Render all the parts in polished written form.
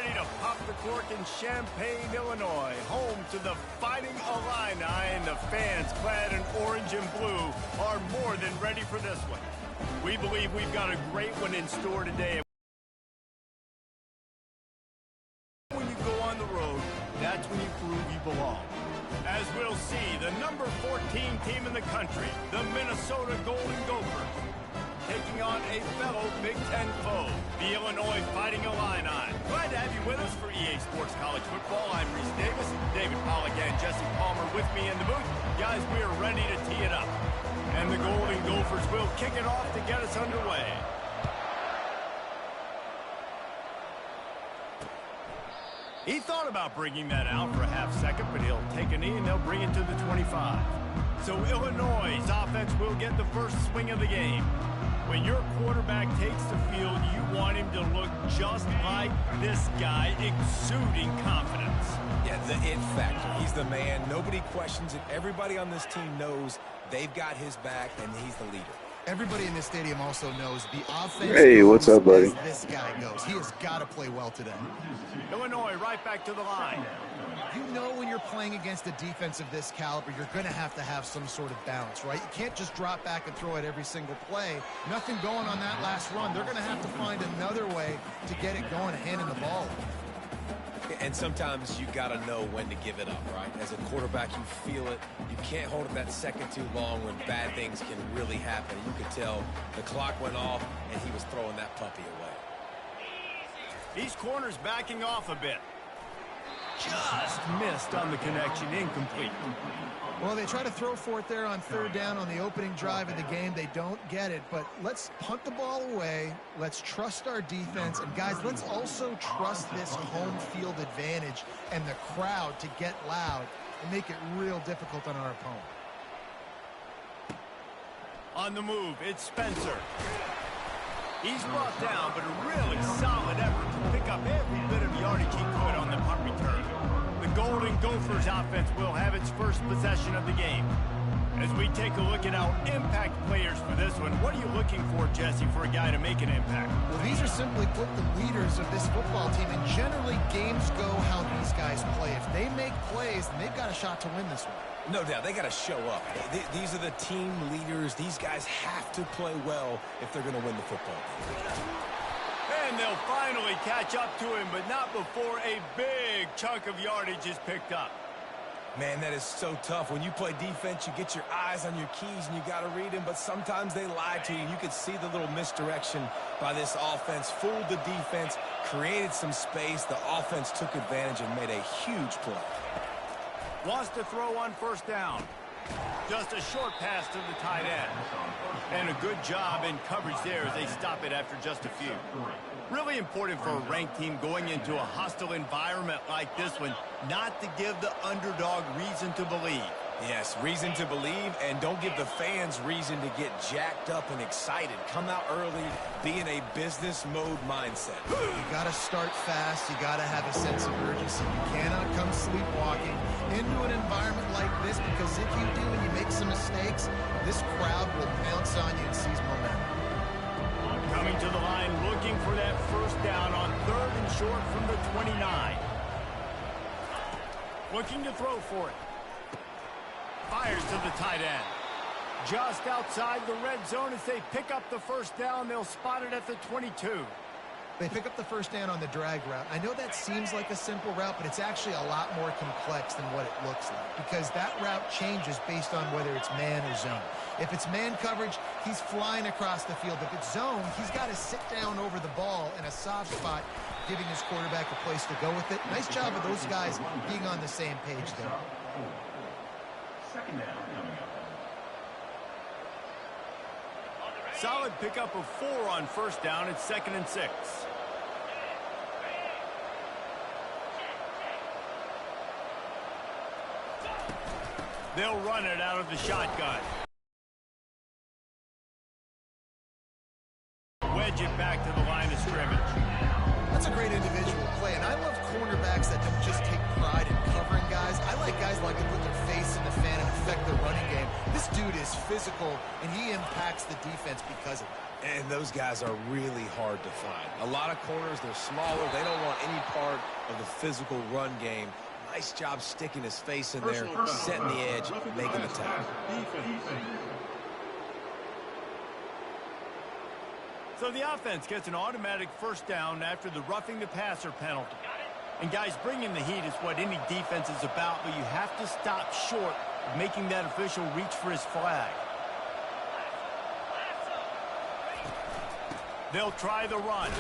ready to pop the cork in Champaign, Illinois, home to the Fighting Illini, and the fans clad in orange and blue are more than ready for this one. We believe we've got a great one in store today. When you go on the road, that's when you prove you belong. As we'll see, the number 14 team in the country, the Minnesota Golden Gophers, taking on a fellow Big Ten foe, the Illinois Fighting Illini. Glad to have you with us for EA Sports College Football. I'm Reese Davis, David Pollock, and Jesse Palmer with me in the booth. Guys, we are ready to tee it up. And the Golden Gophers will kick it off to get us underway. He thought about bringing that out for a half second, but he'll take a knee and they'll bring it to the 25. So Illinois' offense will get the first swing of the game. When your quarterback takes the field, you want him to look just like this guy, exuding confidence. Yeah, the it factor. He's the man. Nobody questions it. Everybody on this team knows they've got his back, and he's the leader. Everybody in this stadium also knows the offense. Hey, what's up, buddy? This guy goes. He has got to play well today. Illinois right back to the line. You know when you're playing against a defense of this caliber, you're going to have some sort of balance, right? You can't just drop back and throw it every single play. Nothing going on that last run. They're going to have to find another way to get it going, handing the ball. And sometimes you got to know when to give it up, right? As a quarterback, you feel it. You can't hold it that second too long when bad things can really happen. You could tell the clock went off, and he was throwing that puppy away. These corners backing off a bit. Just missed on the connection, incomplete. Well, they try to throw for it there on third down on the opening drive of the game. They don't get it, but let's punt the ball away. Let's trust our defense. And, guys, let's also trust this home field advantage and the crowd to get loud and make it real difficult on our opponent. On the move, it's Spencer. He's brought down, but a really solid effort to pick up every bit of yardage he could on the punt return. The Golden Gophers offense will have its first possession of the game. As we take a look at our impact players for this one, what are you looking for, Jesse, for a guy to make an impact? Well, these are simply put the leaders of this football team, and generally games go how these guys play. If they make plays, then they've got a shot to win this one. No doubt, they got to show up. These are the team leaders. These guys have to play well if they're going to win the football game. And they'll finally catch up to him, but not before a big chunk of yardage is picked up. Man, that is so tough. When you play defense, you get your eyes on your keys and you got to read them, but sometimes they lie to you. You could see the little misdirection by this offense, fooled the defense, created some space. The offense took advantage and made a huge play. Wants to throw on first down. Just a short pass to the tight end. And a good job in coverage there as they stop it after just a few. Really important for a ranked team going into a hostile environment like this one, not to give the underdog reason to believe. Yes, reason to believe, and don't give the fans reason to get jacked up and excited. Come out early, be in a business mode mindset. You got to start fast. You got to have a sense of urgency. You cannot come sleepwalking into an environment like this, because if you do and you make some mistakes, this crowd will pounce on you and seize momentum. Coming to the line, looking for that first down on third and short from the 29. Looking to throw for it. Fires to the tight end. Just outside the red zone as they pick up the first down. They'll spot it at the 22. They pick up the first down on the drag route. I know that seems like a simple route, but it's actually a lot more complex than what it looks like, because that route changes based on whether it's man or zone. If it's man coverage, he's flying across the field. If it's zone, he's got to sit down over the ball in a soft spot, giving his quarterback a place to go with it. Nice job of those guys being on the same page there. Solid pickup of 4 on first down. It's 2nd and 6. They'll run it out of the shotgun. Wedge it back to the line of scrimmage. That's a great individual play, and I love cornerbacks that don't just take pride in covering guys. I like guys like to put their face in the fan and affect the running game. This dude is physical, and he impacts the defense because of that. And those guys are really hard to find. A lot of corners, they're smaller. They don't want any part of the physical run game. Nice job sticking his face in there, setting the edge, making the tackle. So the offense gets an automatic first down after the roughing the passer penalty. And guys, bringing the heat is what any defense is about, but you have to stop short of making that official reach for his flag. They'll try the run.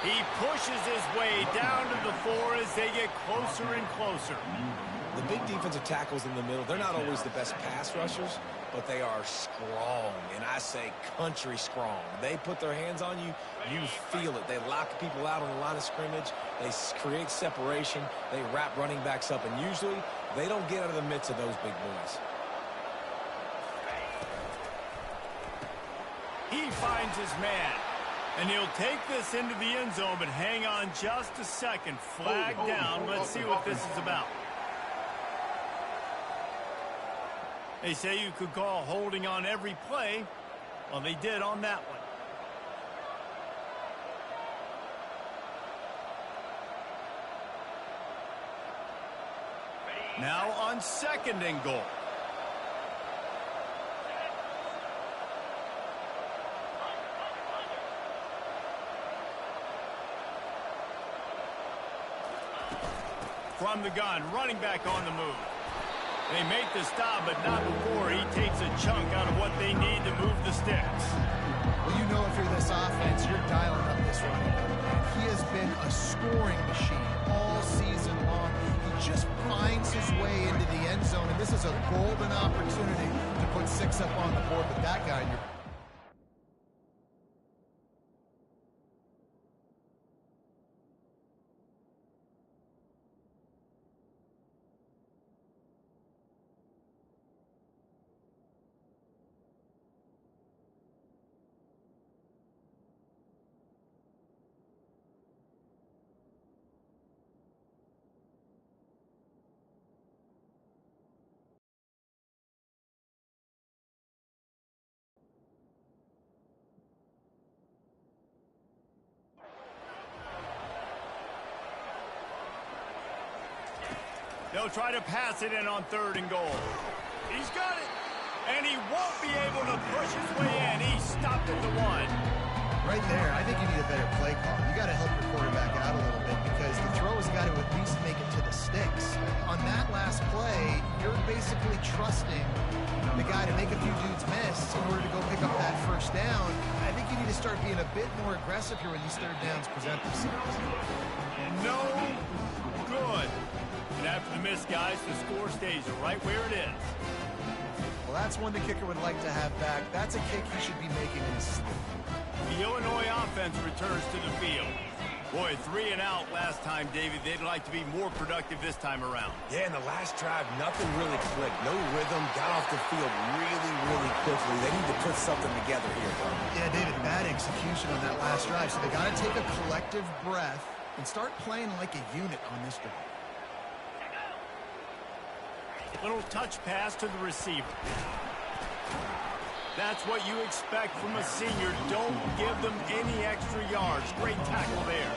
He pushes his way down to the 4 as they get closer and closer. The big defensive tackles in the middle, they're not always the best pass rushers, but they are strong, and I say country strong. They put their hands on you, you feel it. They lock people out on the line of scrimmage. They create separation. They wrap running backs up, and usually they don't get out of the midst of those big boys. He finds his man, and he'll take this into the end zone, but hang on just a second. Flag down. Let's see what this is about. They say you could call holding on every play. Well, they did on that one. Now on 2nd and goal. From the gun, running back on the move. They make the stop, but not before he takes a chunk out of what they need to move the sticks. Well, you know if you're this offense, you're dialing up this running back. He has been a scoring machine all season long. He just finds his way into the end zone, and this is a golden opportunity to put 6 up on the board with that guy in your... They'll try to pass it in on 3rd and goal. He's got it. And he won't be able to push his way in. He stopped at the 1. Right there, I think you need a better play call. You got to help your quarterback out a little bit because the throw has got to at least make it to the sticks. On that last play, you're basically trusting the guy to make a few dudes miss in order to go pick up that first down. I think you need to start being a bit more aggressive here when these 3rd downs present themselves. No good. And after the miss, guys, the score stays right where it is. Well, that's one the kicker would like to have back. That's a kick he should be making in his sleep. The Illinois offense returns to the field. Boy, 3 and out last time, David. They'd like to be more productive this time around. Yeah, in the last drive, nothing really clicked. No rhythm, got off the field really quickly. They need to put something together here, bro. Yeah, David, bad execution on that last drive. So they got to take a collective breath and start playing like a unit on this drive. Little touch pass to the receiver. That's what you expect from a senior. Don't give them any extra yards. Great tackle there.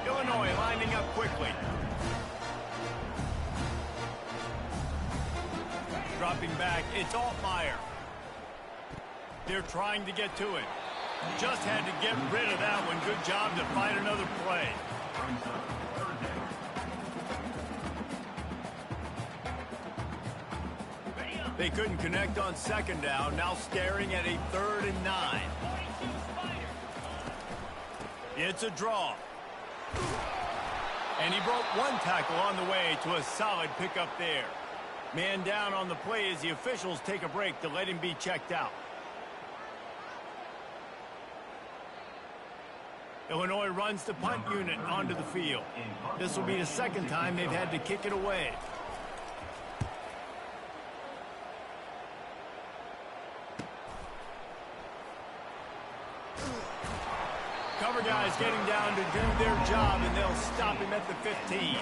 Illinois lining up quickly. Dropping back, it's Altmaier. They're trying to get to it. Just had to get rid of that one. Good job to find another play. They couldn't connect on 2nd down. Now staring at a 3rd and 9. It's a draw. And he broke 1 tackle on the way to a solid pickup there. Man down on the play as the officials take a break to let him be checked out. Illinois runs the punt unit onto the field. This will be the 2nd time they've had to kick it away. Cover guys getting down to do their job, and they'll stop him at the 15.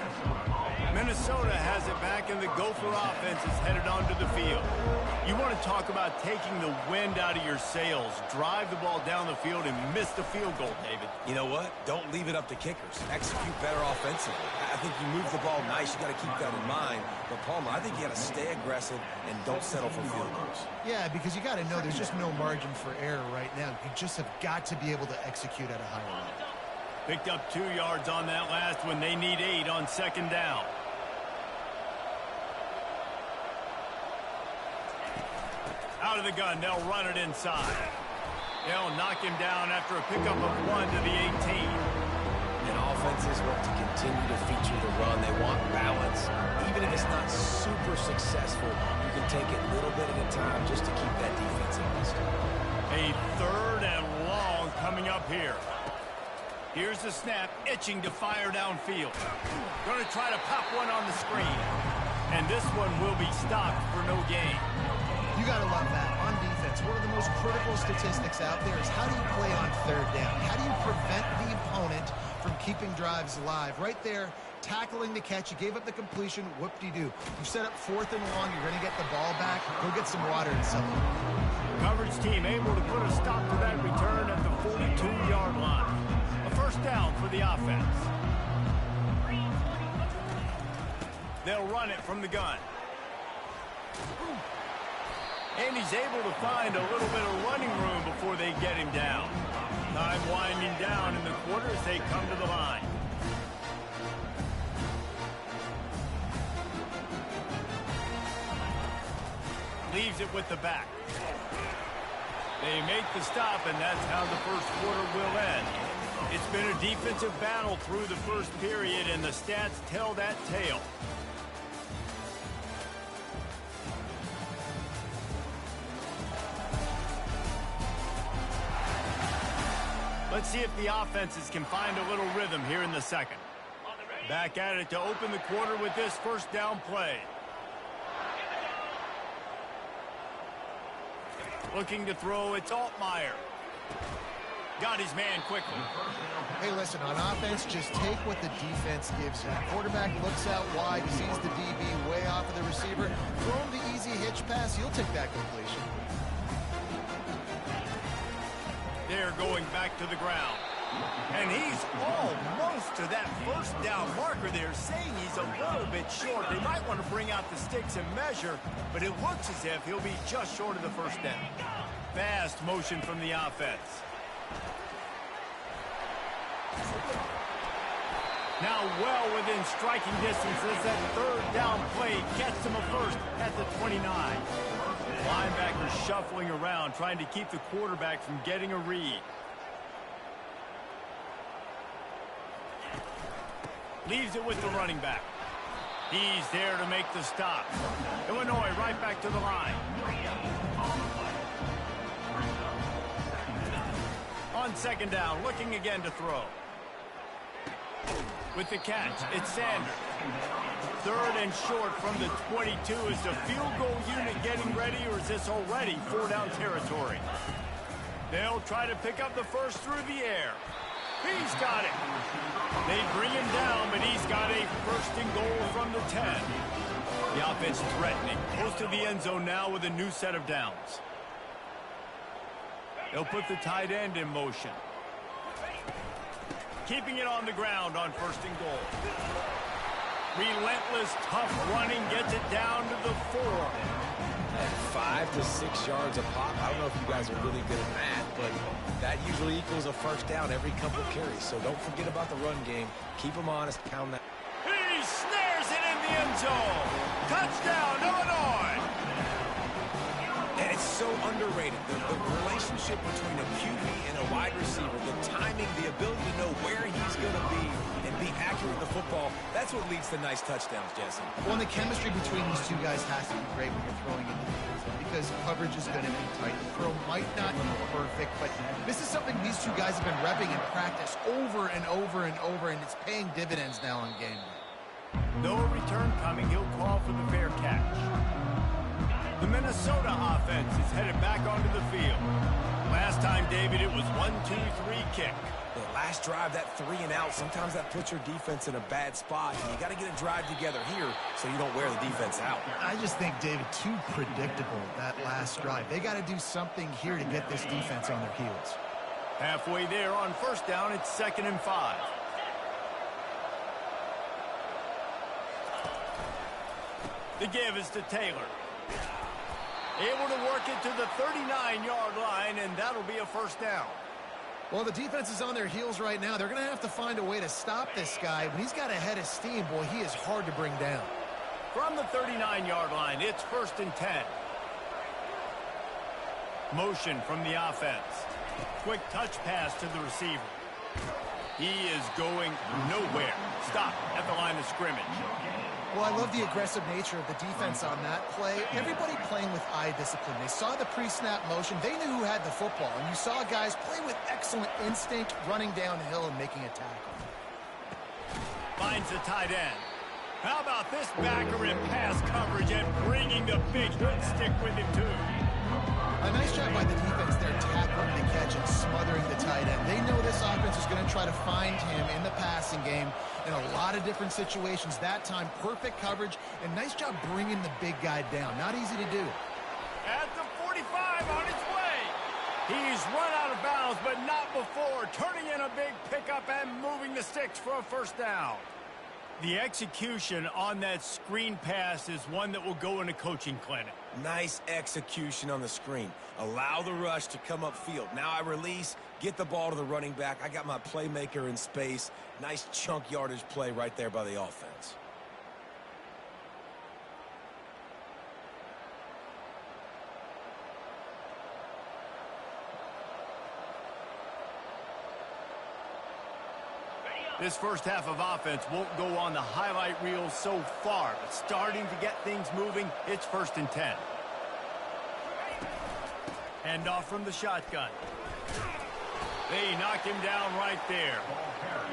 Minnesota has it back, and the Gopher offense is headed onto the field. You want to talk about taking the wind out of your sails. Drive the ball down the field and miss the field goal, David. You know what? Don't leave it up to kickers. Execute better offensively. I think you move the ball nice. You got to keep that in mind. But, Palmer, I think you got to stay aggressive and don't settle for field goals. Yeah, because you got to know there's just no margin for error right now. You just have got to be able to execute at a higher level. Picked up 2 yards on that last one. They need 8 on second down. Out of the gun, they'll run it inside. They'll knock him down after a pickup of 1 to the 18. And offenses want to continue to feature the run. They want balance. Even if it's not super successful, you can take it little bit at a time just to keep that defense honest. A 3rd and long coming up here. Here's the snap, itching to fire downfield. Going to try to pop one on the screen. And this one will be stopped for no gain. You got to love that. On defense, one of the most critical statistics out there is how do you play on 3rd down? How do you prevent the opponent from keeping drives alive? Right there, tackling the catch. You gave up the completion. Whoop-de-doo. You set up 4th and long. You're going to get the ball back. Go get some water and something. Coverage team able to put a stop to that return at the 42-yard line. A 1st down for the offense. They'll run it from the gun. And he's able to find a little bit of running room before they get him down. Time winding down in the quarter as they come to the line. Leaves it with the back. They make the stop, and that's how the first quarter will end. It's been a defensive battle through the first period, and the stats tell that tale. Let's see if the offenses can find a little rhythm here in the second. Back at it to open the quarter with this 1st down play. Looking to throw, it's Altmaier. Got his man quickly. Hey, listen, on offense, just take what the defense gives you. Quarterback looks out wide, sees the DB way off of the receiver. Throw him the easy hitch pass, he'll take that completion. They're going back to the ground. And he's almost to that 1st down marker there, saying he's a little bit short. They might want to bring out the sticks and measure, but it looks as if he'll be just short of the 1st down. Fast motion from the offense. Now well within striking distance as that 3rd down play gets him a 1st at the 29. Linebackers shuffling around, trying to keep the quarterback from getting a read. Leaves it with the running back. He's there to make the stop. Illinois right back to the line. On 2nd down, looking again to throw. With the catch, it's Sanders. 3rd and short from the 22. Is the field goal unit getting ready, or is this already 4-down territory? They'll try to pick up the 1st through the air. He's got it. They bring him down, but he's got a 1st and goal from the 10. The offense threatening. Close to the end zone now with a new set of downs. They'll put the tight end in motion. Keeping it on the ground on 1st and goal. Relentless, tough running gets it down to the 4. And 5 to 6 yards a pop. I don't know if you guys are really good at math, but that usually equals a 1st down every couple of carries. So don't forget about the run game. Keep them honest. Pound that. He snares it in the end zone. Touchdown, Illinois. And it's so underrated. The relationship between a QB and a wide receiver, the timing, the ability to know where he's going to be and be accurate with the football, that's what leads to nice touchdowns, Jesse. Well, and the chemistry between these two guys has to be great when you're throwing into the end zone because coverage is going to be tight. The throw might not be perfect, but this is something these two guys have been repping in practice over and over and over, and it's paying dividends now on game day. No return coming. He'll call for the fair catch. The Minnesota Minnesota offense is headed back onto the field. Last time, David, it was 1-2-3 kick. The last drive, that 3 and out, sometimes that puts your defense in a bad spot. And you got to get a drive together here so you don't wear the defense out. I just think, David, too predictable, that last drive. They got to do something here to get this defense on their heels. Halfway there on first down, it's 2nd and 5. The give is to Taylor. Able to work it to the 39-yard line, and that'll be a first down. Well, the defense is on their heels right now. They're going to have to find a way to stop this guy. When he's got a head of steam, boy, he is hard to bring down. From the 39-yard line, it's 1st and 10. Motion from the offense. Quick touch pass to the receiver. He is going nowhere. Stop at the line of scrimmage. Well, I love the aggressive nature of the defense on that play. Everybody playing with eye discipline. They saw the pre-snap motion. They knew who had the football. And you saw guys play with excellent instinct, running downhill and making a tackle. Finds the tight end. How about this backer in pass coverage and bringing the big hit stick with him, too? A nice job by the defense there, tackling the catch and smothering the tight end. They know this offense is going to try to find him in the passing game in a lot of different situations. That time, perfect coverage, and nice job bringing the big guy down. Not easy to do. At the 45 on its way. He's run out of bounds, but not before turning in a big pickup and moving the sticks for a first down. The execution on that screen pass is one that will go in a coaching clinic. Nice execution on the screen. Allow the rush to come upfield. Now I release, get the ball to the running back. I got my playmaker in space. Nice chunk yardage play right there by the offense. This first half of offense won't go on the highlight reel so far, but starting to get things moving, it's 1st and 10. Hand off from the shotgun. They knock him down right there.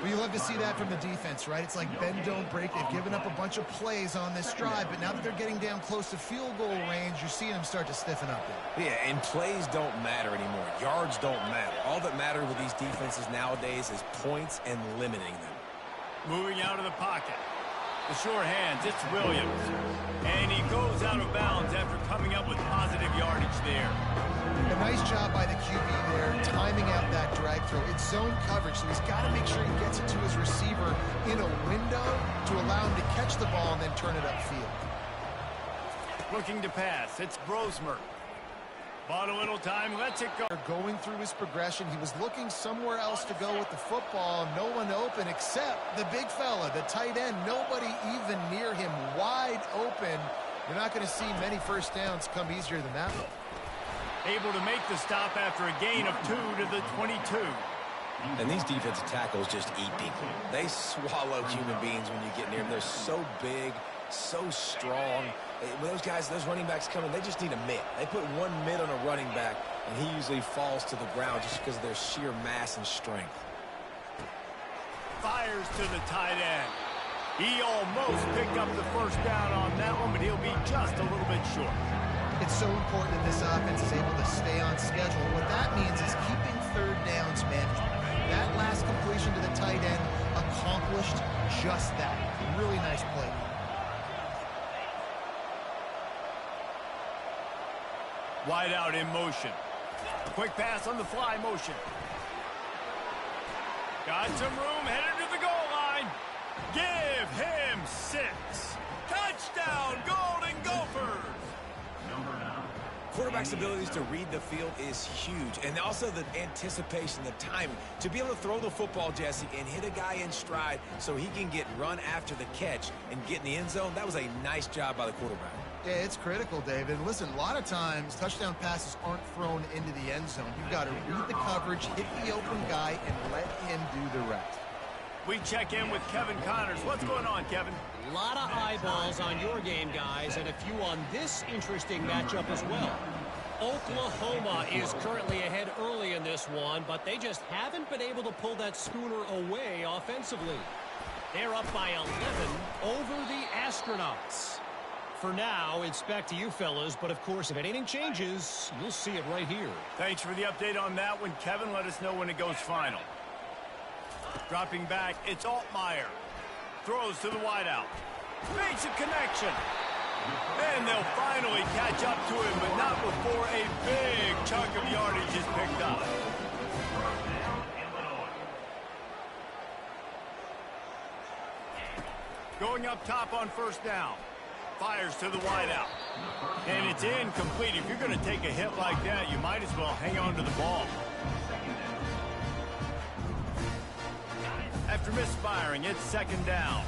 Well, you love to see that from the defense, right? It's like bend, don't break. They've given up a bunch of plays on this drive, but now that they're getting down close to field goal range, you're seeing them start to stiffen up there. Yeah, and plays don't matter anymore. Yards don't matter. All that matters with these defenses nowadays is points and limiting them. Moving out of the pocket. The short hands, it's Williams. And he goes out of bounds after coming up with positive yardage there. A nice job by the QB there, timing out that drag throw. It's zone coverage, so he's got to make sure he gets it to his receiver in a window to allow him to catch the ball and then turn it upfield. Looking to pass, it's Brosmer. Bought a little time, lets it go. Going through his progression, he was looking somewhere else to go with the football. No one open except the big fella, the tight end. Nobody even near him, wide open. You're not going to see many first downs come easier than that one. Able to make the stop after a gain of 2 to the 22. And these defensive tackles just eat people. They swallow human beings when you get near them. They're so big, so strong. When those guys, those running backs come in, they just need a mid. They put one mid on a running back, and he usually falls to the ground just because of their sheer mass and strength. Fires to the tight end. He almost picked up the first down on that one, but he'll be just a little bit short. It's so important that this offense is able to stay on schedule. What that means is keeping third downs management. That last completion to the tight end accomplished just that. Really nice play. Wide out in motion. Quick pass on the fly motion. Got some room, headed to the goal line. Give him 6. Touchdown, Golden Gophers! Quarterback's abilities to read the field is huge, and also the anticipation, the timing. To be able to throw the football, Jesse, and hit a guy in stride so he can get run after the catch and get in the end zone, that was a nice job by the quarterback. Yeah, it's critical, David. Listen, a lot of times touchdown passes aren't thrown into the end zone. You've got to read the coverage, hit the open guy, and let him do the rest. We check in with Kevin Connors. What's going on, Kevin? A lot of eyeballs on your game, guys, and a few on this interesting matchup as well. Oklahoma is currently ahead early in this one, but they just haven't been able to pull that schooner away offensively. They're up by 11 over the Astronauts. For now, it's back to you fellas, but of course, if anything changes, you'll see it right here. Thanks for the update on that one, Kevin. Let us know when it goes final. Dropping back, it's Altmaier. Throws to the wideout. Makes a connection. And they'll finally catch up to him, but not before a big chunk of yardage is picked up. Going up top on first down. Fires to the wideout. And it's incomplete. If you're going to take a hit like that, you might as well hang on to the ball. After misfiring, it's second down.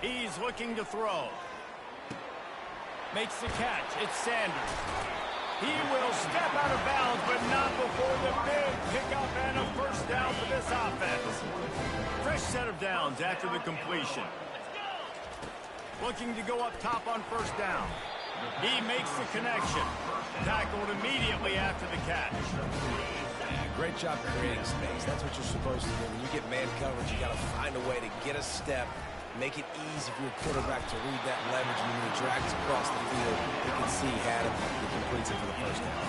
He's looking to throw. Makes the catch. It's Sanders. He will step out of bounds, but not before the big pickup and a first down for this offense. Fresh set of downs after the completion. Looking to go up top on first down. He makes the connection. Tackled immediately after the catch. Yeah, great job creating space. That's what you're supposed to do. When you get man coverage, you got to find a way to get a step, make it easy for your quarterback to read that leverage. And when he drags across the field, you can see he had him. He completes it for the first down.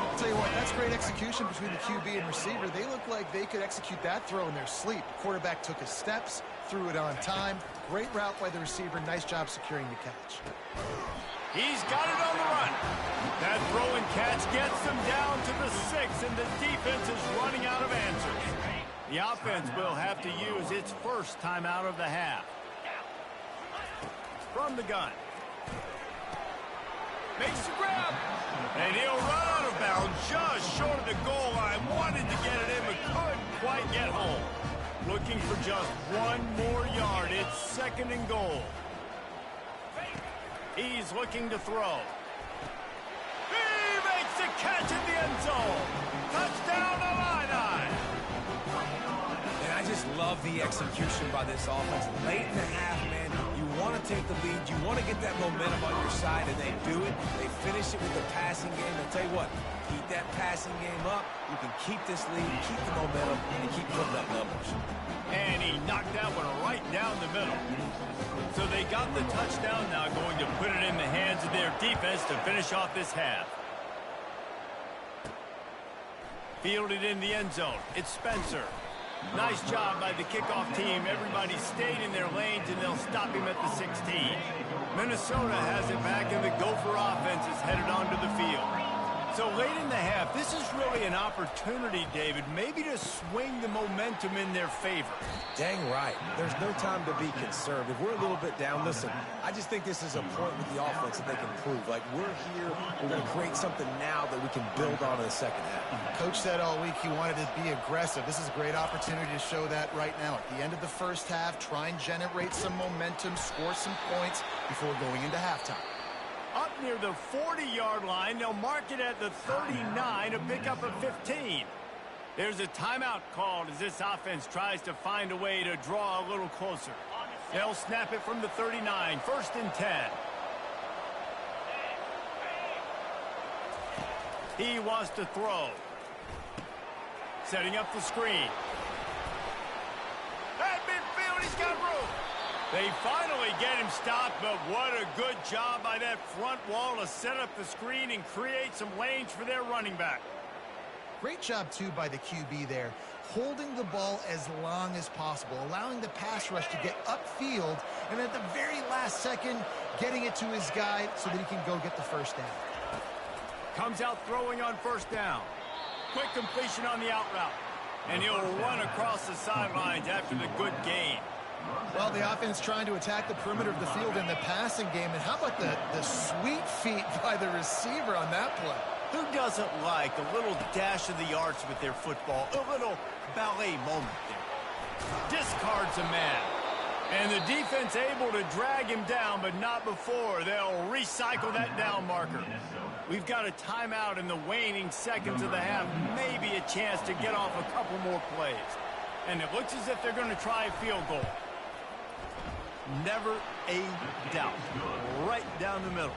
I'll tell you what, that's great execution between the QB and receiver. They look like they could execute that throw in their sleep. The quarterback took his steps, threw it on time. Great route by the receiver. Nice job securing the catch. He's got it on the run. That throw and catch gets them down to the 6, and the defense is running out of answers. The offense will have to use its first timeout of the half. From the gun. Makes the grab. And he'll run out of bounds just short of the goal line. Wanted to get it in, but couldn't quite get home. Looking for just one more yard. It's second and goal. He's looking to throw. He makes the catch in the end zone. Touchdown, Illini. And I just love the execution by this offense. Late in the half, man, you want to take the lead. You want to get that momentum on your side, and they do it. They finish it with the passing game. I'll tell you what, keep that passing game up. You can keep this lead, keep the momentum, and keep putting up numbers. And he knocked that one right down the middle. So they got the touchdown, now going to put it in the hands of their defense to finish off this half. Fielded in the end zone. It's Spencer. Nice job by the kickoff team. Everybody stayed in their lanes, and they'll stop him at the 16. Minnesota has it back, and the Gopher offense is headed onto the field. So late in the half, this is really an opportunity, David, maybe to swing the momentum in their favor. Dang right. There's no time to be concerned. If we're a little bit down, listen, I just think this is a point with the offense that they can prove. Like, we're here, we're going to create something now that we can build on in the second half. Coach said all week he wanted to be aggressive. This is a great opportunity to show that right now. At the end of the first half, try and generate some momentum, score some points before going into halftime. Up near the 40-yard line, they'll mark it at the 39, a pickup of 15. There's a timeout called as this offense tries to find a way to draw a little closer. They'll snap it from the 39, first and 10. He wants to throw. Setting up the screen. At midfield, he's got room. They finally get him stopped, but what a good job by that front wall to set up the screen and create some lanes for their running back. Great job, too, by the QB there, holding the ball as long as possible, allowing the pass rush to get upfield, and at the very last second, getting it to his guy so that he can go get the first down. Comes out throwing on first down. Quick completion on the out route. And he'll run across the sidelines after the good gain. Well, the offense trying to attack the perimeter of the field in the passing game. And how about the sweet feet by the receiver on that play? Who doesn't like a little dash of the arts with their football? A little ballet moment there. Discards a man. And the defense able to drag him down, but not before. They'll recycle that down marker. We've got a timeout in the waning seconds of the half. Maybe a chance to get off a couple more plays. And it looks as if they're going to try a field goal. Never a doubt. Right down the middle.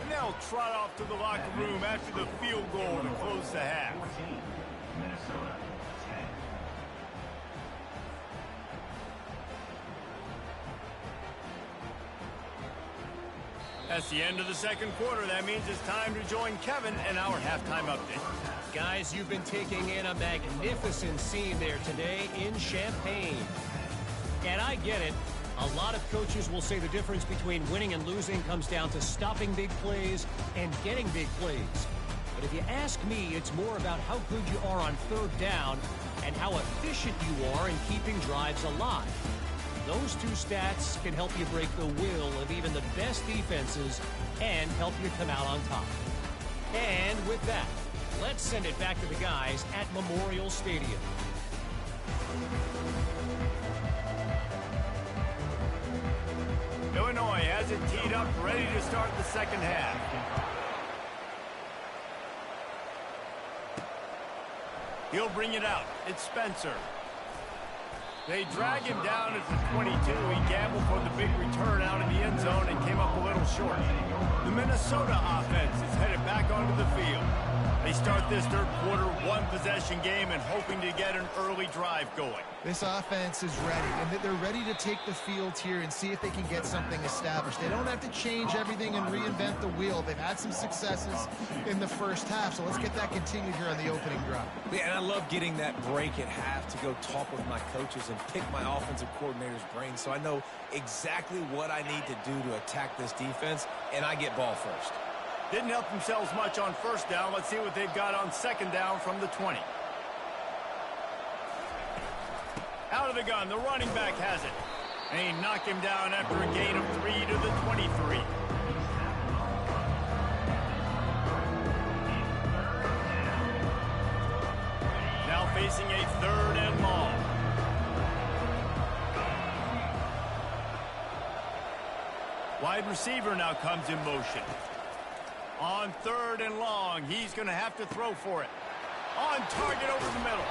And they'll trot off to the locker room after the field goal to close the half. That's the end of the second quarter. That means it's time to join Kevin in our halftime update. Guys, you've been taking in a magnificent scene there today in Champaign. And I get it. A lot of coaches will say the difference between winning and losing comes down to stopping big plays and getting big plays. But if you ask me, it's more about how good you are on third down and how efficient you are in keeping drives alive. Those two stats can help you break the will of even the best defenses and help you come out on top. And with that, let's send it back to the guys at Memorial Stadium. Illinois has it teed up, ready to start the second half. He'll bring it out. It's Spencer. They drag him down at the 22. He gambled for the big return out in the end zone and came up a little short. The Minnesota offense is headed back onto the field. They start this third quarter one-possession game and hoping to get an early drive going. This offense is ready, and they're ready to take the field here and see if they can get something established. They don't have to change everything and reinvent the wheel. They've had some successes in the first half, so let's get that continued here on the opening drive. Yeah, and I love getting that break at half to go talk with my coaches and pick my offensive coordinator's brain so I know exactly what I need to do to attack this defense, and I get ball first. Didn't help themselves much on first down. Let's see what they've got on second down from the 20. Out of the gun, the running back has it. And he knocked him down after a gain of 3 to the 23. Now facing a third and long. Wide receiver now comes in motion. On third and long, he's going to have to throw for it. On target over the middle.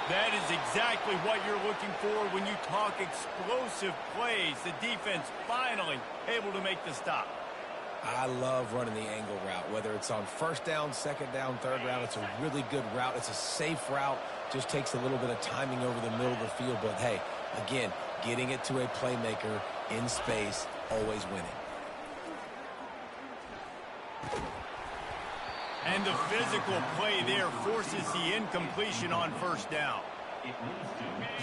That is exactly what you're looking for when you talk explosive plays. The defense finally able to make the stop. I love running the angle route, whether it's on first down, second down, third down. It's a really good route. It's a safe route. Just takes a little bit of timing over the middle of the field. But, hey, again, getting it to a playmaker in space, always winning. And the physical play there forces the incompletion on first down.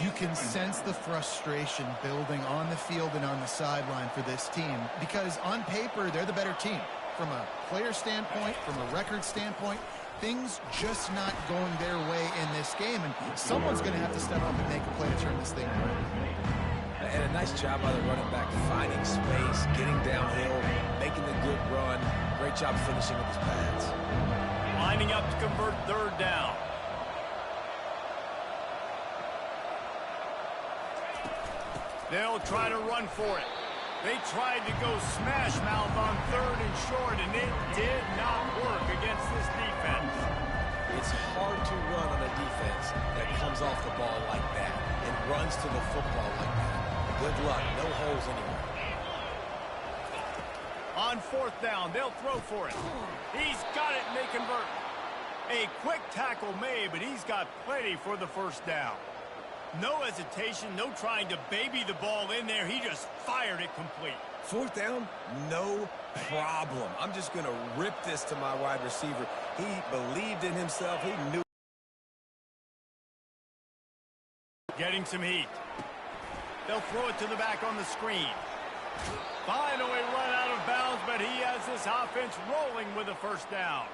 You can sense the frustration building on the field and on the sideline for this team because on paper, they're the better team. From a player standpoint, from a record standpoint, things just not going their way in this game. And someone's going to have to step up and make a play to turn this thing around. And a nice job by the running back, finding space, getting downhill, making the good run. Great job finishing with his pads. Lining up to convert third down. They'll try to run for it. They tried to go smash mouth on third and short, and it did not work against this defense. It's hard to run on a defense that comes off the ball like that and runs to the football like that. Good luck. No holes anywhere. On fourth down, they'll throw for it. He's got it, and they convert. A quick tackle made, but he's got plenty for the first down. No hesitation, no trying to baby the ball in there. He just fired it complete. Fourth down, no problem. I'm just going to rip this to my wide receiver. He believed in himself. He knew. Getting some heat. They'll throw it to the back on the screen. Finally run out of bounds, but he has this offense rolling with a first down.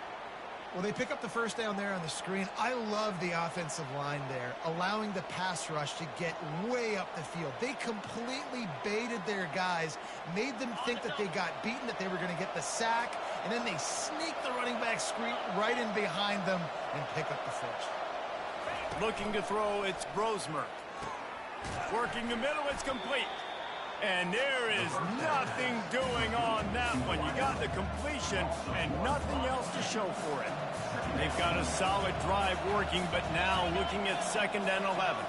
Well, they pick up the first down there on the screen. I love the offensive line there, allowing the pass rush to get way up the field. They completely baited their guys, made them think that they got beaten, that they were going to get the sack, and then they sneak the running back screen right in behind them and pick up the first. Looking to throw, it's Brosmer. Working the middle, it's complete. And there is nothing doing on that one. You got the completion and nothing else to show for it. They've got a solid drive working, but now looking at 2nd and 11.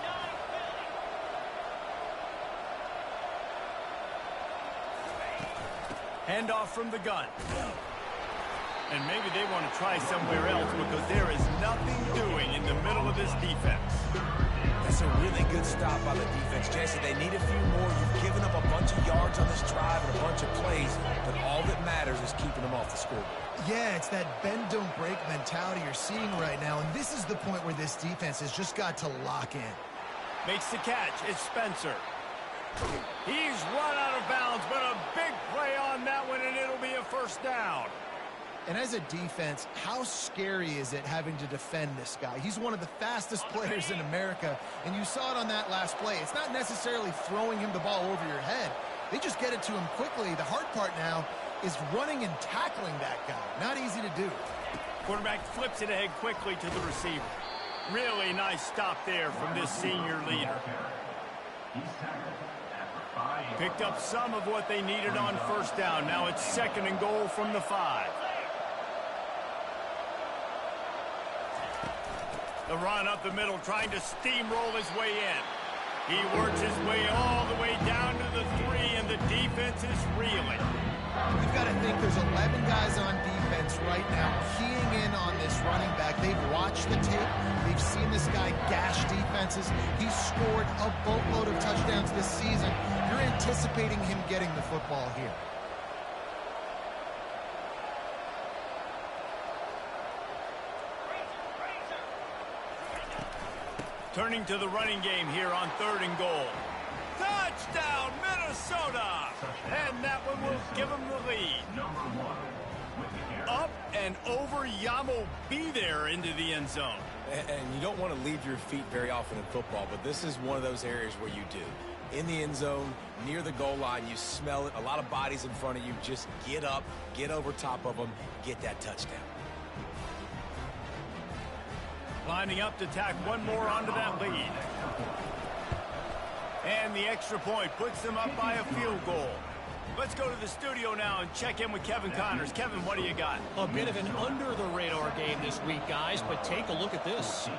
Handoff from the gun. And maybe they want to try somewhere else because there is nothing doing in the middle of this defense. That's a really good stop by the defense. Jason, they need a few more. You've given up a bunch of yards on this drive and a bunch of plays, but all that matters is keeping them off the scoreboard. Yeah, it's that bend, don't break mentality you're seeing right now, and this is the point where this defense has just got to lock in. Makes the catch. It's Spencer. He's run out of bounds, but a big play on that one, and it'll be a first down. And as a defense, how scary is it having to defend this guy? He's one of the fastest players in America, and you saw it on that last play. It's not necessarily throwing him the ball over your head. They just get it to him quickly. The hard part now is running and tackling that guy. Not easy to do. Quarterback flips it ahead quickly to the receiver. Really nice stop there from this senior leader. Picked up some of what they needed on first down. Now it's 2nd and goal from the 5. The run up the middle, trying to steamroll his way in. He works his way all the way down to the 3, and the defense is reeling. You've got to think there's 11 guys on defense right now keying in on this running back. They've watched the tape. They've seen this guy gash defenses. He's scored a boatload of touchdowns this season. You're anticipating him getting the football here. Turning to the running game here on 3rd and goal. Touchdown, Minnesota! And that one will give them the lead. Up and over, Yamo be there into the end zone. And you don't want to leave your feet very often in football, but this is one of those areas where you do. In the end zone, near the goal line, you smell it. A lot of bodies in front of you. Just get up, get over top of them, get that touchdown. Lining up to tack one more onto that lead. And the extra point puts them up by a field goal. Let's go to the studio now and check in with Kevin Connors. Kevin, what do you got? A bit of an under-the-radar game this week, guys, but take a look at this.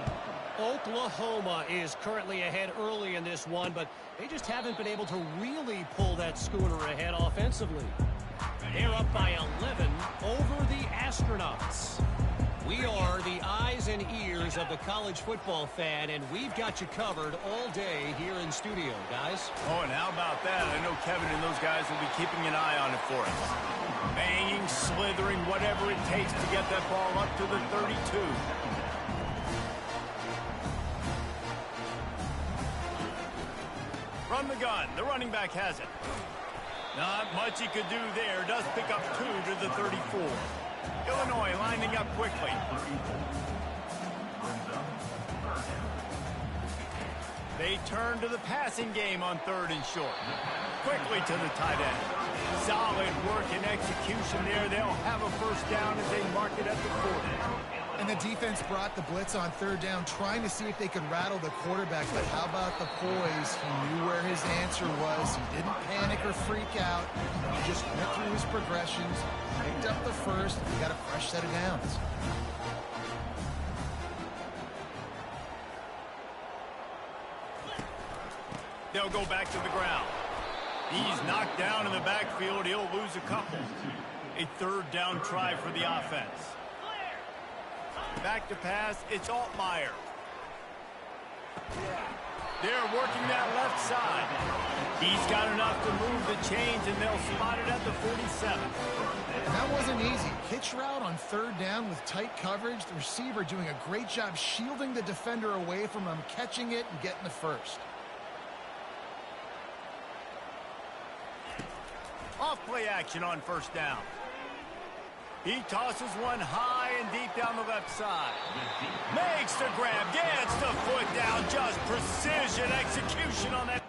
Oklahoma is currently ahead early in this one, but they just haven't been able to really pull that schooner ahead offensively. They're up by 11 over the Astronauts. We are the eyes and ears of the college football fan, and we've got you covered all day here in studio, guys. Oh, and how about that? I know Kevin and those guys will be keeping an eye on it for us. Banging, slithering, whatever it takes to get that ball up to the 32. From the gun, the running back has it. Not much he could do there. Does pick up 2 to the 34. Illinois lining up quickly. They turn to the passing game on 3rd and short. Quickly to the tight end. Solid work and execution there. They'll have a first down as they mark it at the 40. And the defense brought the blitz on 3rd down, trying to see if they could rattle the quarterback. But how about the poise? He knew where his answer was. He didn't panic or freak out. He just went through his progressions, picked up the first. He got a fresh set of downs. They'll go back to the ground. He's knocked down in the backfield. He'll lose a couple. A 3rd down try for the offense. Back to pass, it's Altmaier. They're working that left side. He's got enough to move the chains, and they'll spot it at the 47. That wasn't easy. Hitch route on 3rd down with tight coverage. The receiver doing a great job shielding the defender away from him, catching it and getting the first. Off play action on 1st down. He tosses one high and deep down the left side. Makes the grab, gets the foot down, just precision execution on that.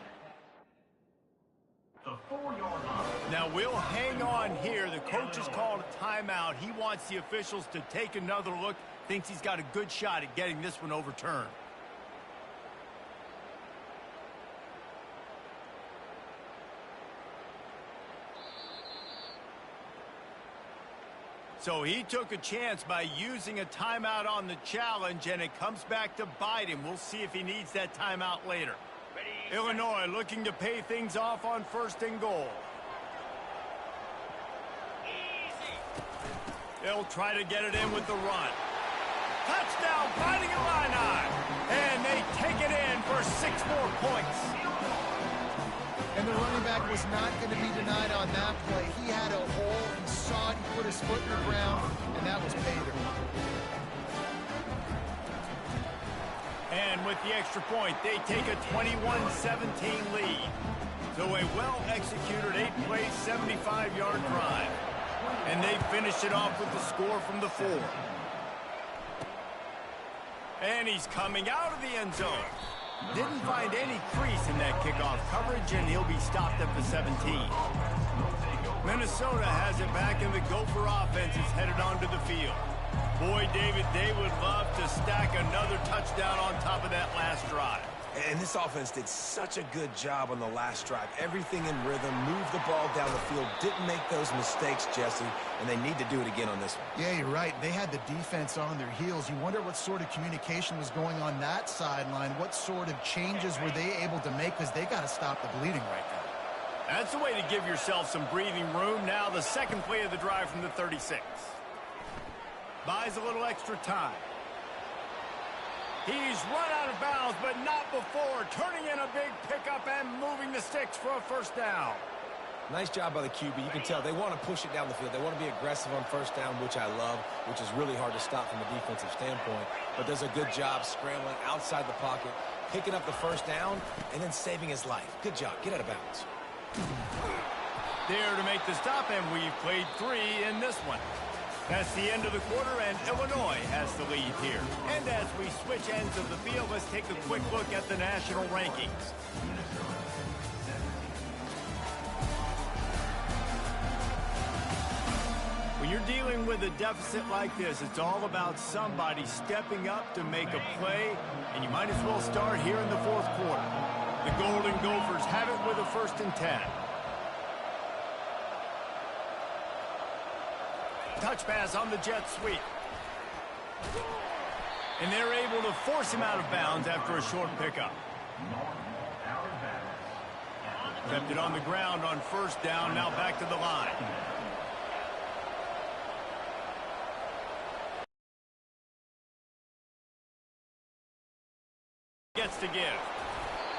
Now we'll hang on here. The coach has called a timeout. He wants the officials to take another look. Thinks he's got a good shot at getting this one overturned. So he took a chance by using a timeout on the challenge, and it comes back to bite him. We'll see if he needs that timeout later. Illinois looking to pay things off on 1st and goal. They'll try to get it in with the run. Touchdown, Fighting Illini. And they take it in for for 6 more points. And the running back was not going to be denied on that play. He had a hole. He saw it. He put his foot in the ground, and that was pay dirt. And with the extra point, they take a 21-17 lead. So a well-executed 8-play, 75-yard drive. And they finish it off with the score from the 4. And he's coming out of the end zone. Didn't find any crease in that kickoff coverage, and he'll be stopped at the 17. Minnesota has it back, and the Gopher offense is headed onto the field. Boy, David, they would love to stack another touchdown on top of that last drive. And this offense did such a good job on the last drive. Everything in rhythm, moved the ball down the field, didn't make those mistakes, Jesse, and they need to do it again on this one. Yeah, you're right. They had the defense on their heels. You wonder what sort of communication was going on that sideline. What sort of changes were they able to make, because they got to stop the bleeding right now. That's the way to give yourself some breathing room. Now the second play of the drive from the 36. Buys a little extra time. He's run out of bounds, but not before. Turning in a big pickup and moving the sticks for a first down. Nice job by the QB. You can tell they want to push it down the field. They want to be aggressive on first down, which I love, which is really hard to stop from a defensive standpoint. But does a good job scrambling outside the pocket, picking up the first down, and then saving his life. Good job. Get out of bounds. There to make the stop, and we've played 3 in this one. That's the end of the quarter, and Illinois has the lead here. And as we switch ends of the field, let's take a quick look at the national rankings. When you're dealing with a deficit like this, it's all about somebody stepping up to make a play, and you might as well start here in the 4th quarter. The Golden Gophers have it with a 1st and 10. Touch pass on the jet sweep. And they're able to force him out of bounds after a short pickup. Kept it on the ground on first down, now back to the line. Gets to give.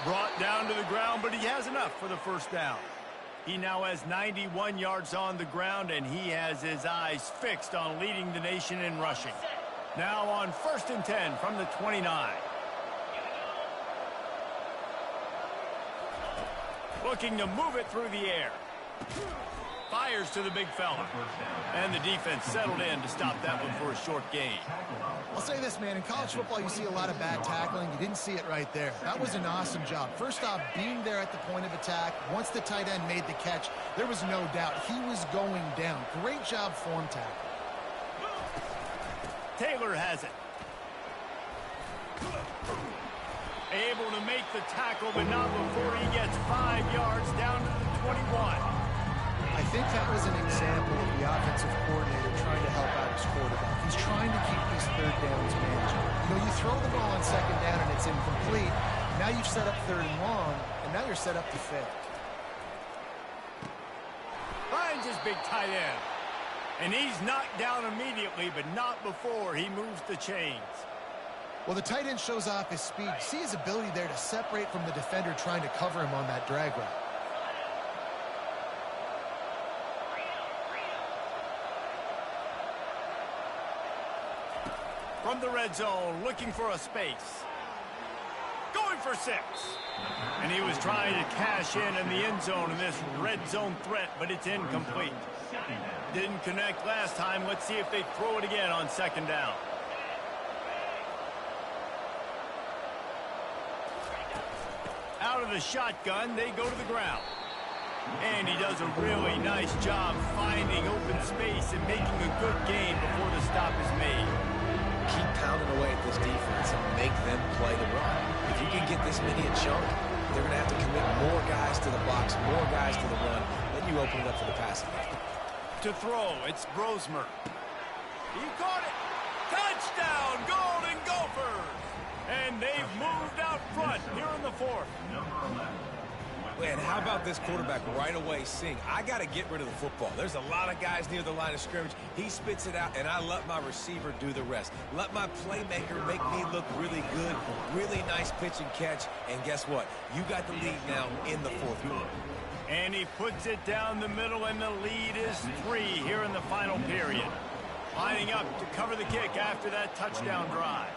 Brought down to the ground, but he has enough for the first down. He now has 91 yards on the ground, and he has his eyes fixed on leading the nation in rushing. Now on 1st and 10 from the 29. Looking to move it through the air. Fires to the big fella. And the defense settled in to stop that one for a short gain. I'll say this, man. In college football, you see a lot of bad tackling. You didn't see it right there. That was an awesome job. First off, being there at the point of attack. Once the tight end made the catch, there was no doubt he was going down. Great job form tackle. Taylor has it. Able to make the tackle, but not before he gets 5 yards down to the 21. I think that was an example of the offensive coordinator trying to help out his quarterback. He's trying to keep these 3rd downs manageable. You know, you throw the ball on 2nd down and it's incomplete. Now you've set up 3rd and long, and now you're set up to fail. Finds his big tight end. And he's knocked down immediately, but not before he moves the chains. Well, the tight end shows off his speed. See his ability there to separate from the defender trying to cover him on that drag route. From the red zone, looking for a space. Going for 6. And he was trying to cash in the end zone in this red zone threat, but it's incomplete. Didn't connect last time. Let's see if they throw it again on 2nd down. Out of the shotgun, they go to the ground. And he does a really nice job finding open space and making a good gain before the stop is made. Keep pounding away at this defense and make them play the run. If you can get this many a chunk, they're going to have to commit more guys to the box, more guys to the run. Then you open it up for the passing game. To throw, it's Brosmer. He caught it. Touchdown, Golden Gophers! And they've moved out front here in the 4th. And how about this quarterback right away seeing, I got to get rid of the football. There's a lot of guys near the line of scrimmage. He spits it out, and I let my receiver do the rest. Let my playmaker make me look really good, really nice pitch and catch. And guess what? You got the lead now in the fourth quarter. And he puts it down the middle, and the lead is 3 here in the final period. Lining up to cover the kick after that touchdown drive.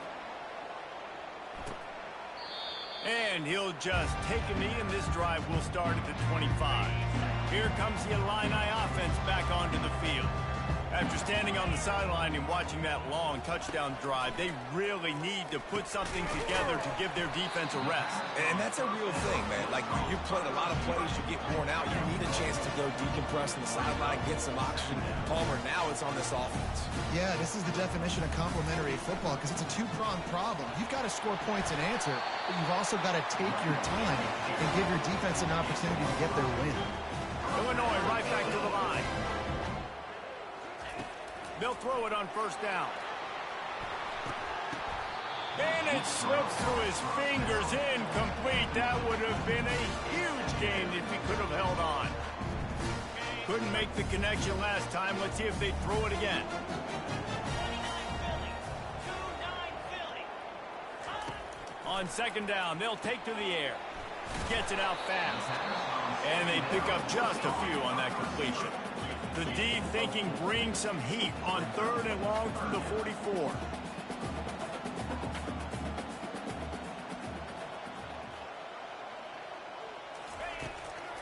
And he'll just take a knee, and this drive will start at the 25. Here comes the Illini offense back onto the field. After standing on the sideline and watching that long touchdown drive, they really need to put something together to give their defense a rest. And that's a real thing, man. Like, you played a lot of plays, you get worn out, you need a chance to go decompress on the sideline, get some oxygen. Palmer, now it's on this offense. Yeah, this is the definition of complementary football because it's a two-pronged problem. You've got to score points and answer, but you've also got to take your time and give your defense an opportunity to get their win. Illinois right back to the line. They'll throw it on first down. And it slips through his fingers, incomplete. That would have been a huge gain if he could have held on. Couldn't make the connection last time. Let's see if they throw it again. On second down, they'll take to the air. Gets it out fast. And they pick up just a few on that completion. The D thinking bring some heat on 3rd and long from the 44.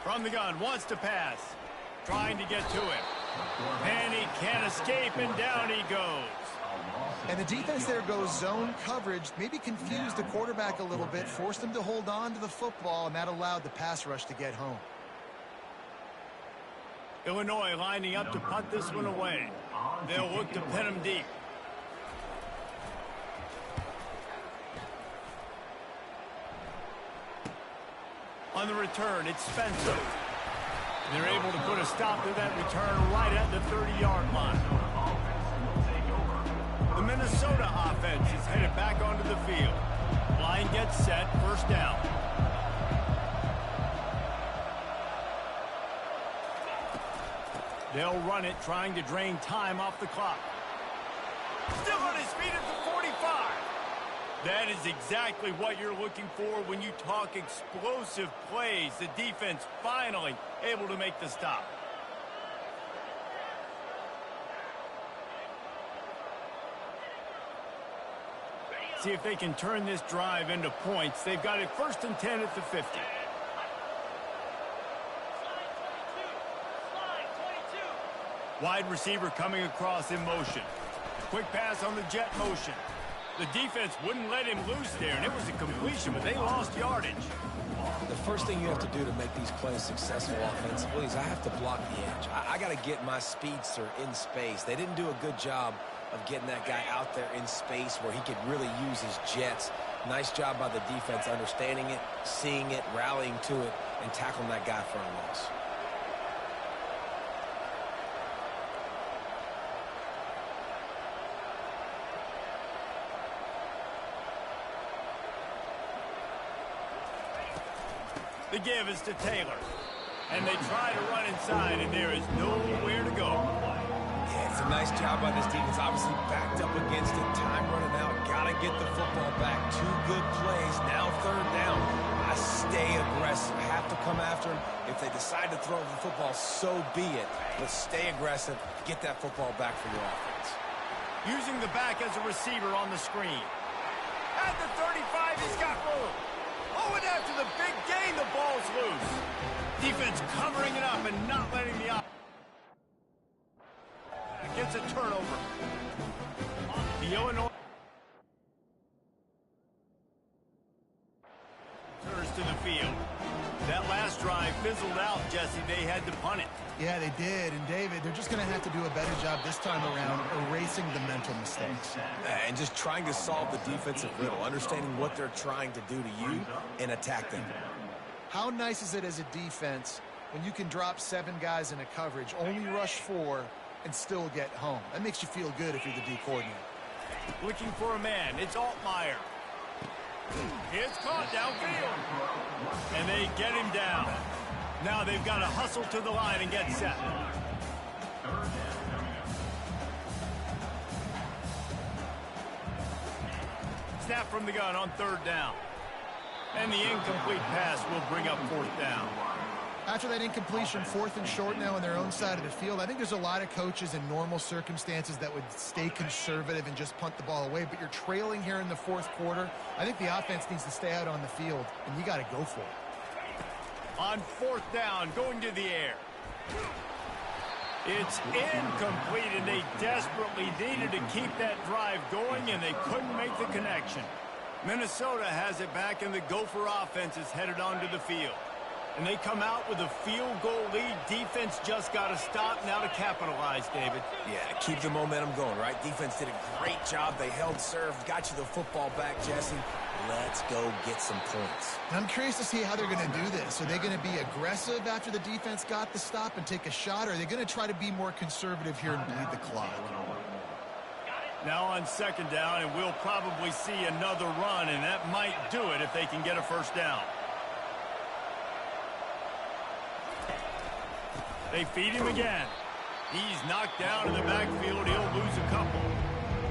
From the gun, wants to pass. Trying to get to it. And he can't escape, and down he goes. And the defense there goes zone coverage, maybe confused the quarterback a little bit, forced him to hold on to the football, and that allowed the pass rush to get home. Illinois lining up to punt this one away. They'll look to pin him deep. On the return, it's Spencer. They're able to put a stop to that return right at the 30-yard line. The Minnesota offense is headed back onto the field. Line gets set, first down. They'll run it, trying to drain time off the clock. Still on his feet at the 45. That is exactly what you're looking for when you talk explosive plays. The defense finally able to make the stop. See if they can turn this drive into points. They've got it 1st and 10 at the 50. Wide receiver coming across in motion. Quick pass on the jet motion. The defense wouldn't let him loose there, and it was a completion, but they lost yardage. The first thing you have to do to make these plays successful offensively is I have to block the edge. I got to get my speedster in space. They didn't do a good job of getting that guy out there in space where he could really use his jets. Nice job by the defense understanding it, seeing it, rallying to it, and tackling that guy for a loss. The give is to Taylor. And they try to run inside, and there is nowhere to go. Yeah, it's a nice job by this defense. Obviously backed up against it. Time running out. Got to get the football back. 2 good plays. Now 3rd down. I stay aggressive. Have to come after him. If they decide to throw the football, so be it. But stay aggressive. Get that football back for your offense. Using the back as a receiver on the screen. At the 35, he's got room. Oh, and after the big gain, the ball's loose. Defense covering it up and not letting the offense. Gets a turnover. The Illinois turns to the field. That last drive fizzled out, Jesse. They had to punt it. Yeah, they did. And, David, they're just going to have to do a better job this time around erasing the mental mistakes. And just trying to solve the defensive riddle, understanding what they're trying to do to you and attack them. How nice is it as a defense when you can drop 7 guys in a coverage, only rush 4, and still get home? That makes you feel good if you're the D coordinator. Looking for a man. It's Altmaier. It's caught downfield. And they get him down. Now they've got to hustle to the line and get set. Snap from the gun on 3rd down. And the incomplete pass will bring up 4th down. After that incompletion, 4th and short now on their own side of the field, I think there's a lot of coaches in normal circumstances that would stay conservative and just punt the ball away. But you're trailing here in the 4th quarter. I think the offense needs to stay out on the field, and you got to go for it. On 4th down, going to the air. It's incomplete, and they desperately needed to keep that drive going, and they couldn't make the connection. Minnesota has it back, and the Gopher offense is headed onto the field. And they come out with a field goal lead. Defense just got to stop now to capitalize, David. Yeah, keep the momentum going, right? Defense did a great job. They held serve, got you the football back, Jesse. Let's go get some points. I'm curious to see how they're going to do this. Are they going to be aggressive after the defense got the stop and take a shot, or are they going to try to be more conservative here and bleed the clock? Now on 2nd down, and we'll probably see another run, and that might do it if they can get a 1st down. They feed him again. He's knocked down in the backfield. He'll lose a couple.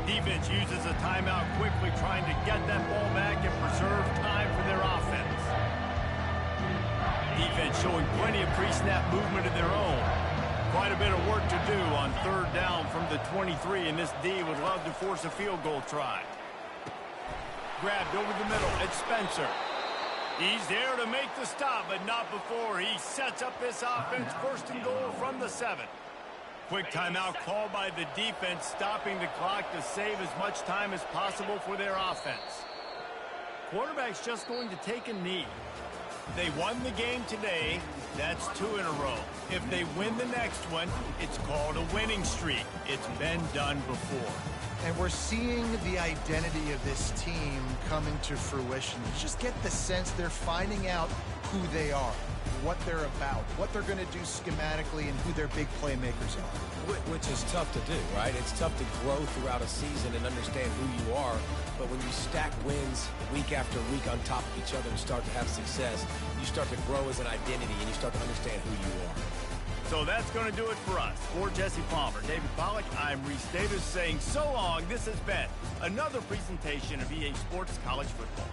Defense uses a timeout quickly, trying to get that ball back and preserve time for their offense. Defense showing plenty of pre-snap movement of their own. Quite a bit of work to do on 3rd down from the 23, and this D would love to force a field goal try. Grabbed over the middle. It's Spencer. He's there to make the stop, but not before he sets up this offense. 1st and goal from the 7. Quick timeout called by the defense, stopping the clock to save as much time as possible for their offense. Quarterback's just going to take a knee. They won the game today. That's 2 in a row. If they win the next one, it's called a winning streak. It's been done before. And we're seeing the identity of this team coming to fruition. You just get the sense they're finding out who they are, what they're about, what they're going to do schematically, and who their big playmakers are. Which is tough to do, right? It's tough to grow throughout a season and understand who you are. But when you stack wins week after week on top of each other and start to have success, you start to grow as an identity and you start to understand who you are. So that's going to do it for us. For Jesse Palmer, David Pollack, I'm Reese Davis saying so long. This has been another presentation of EA Sports College Football.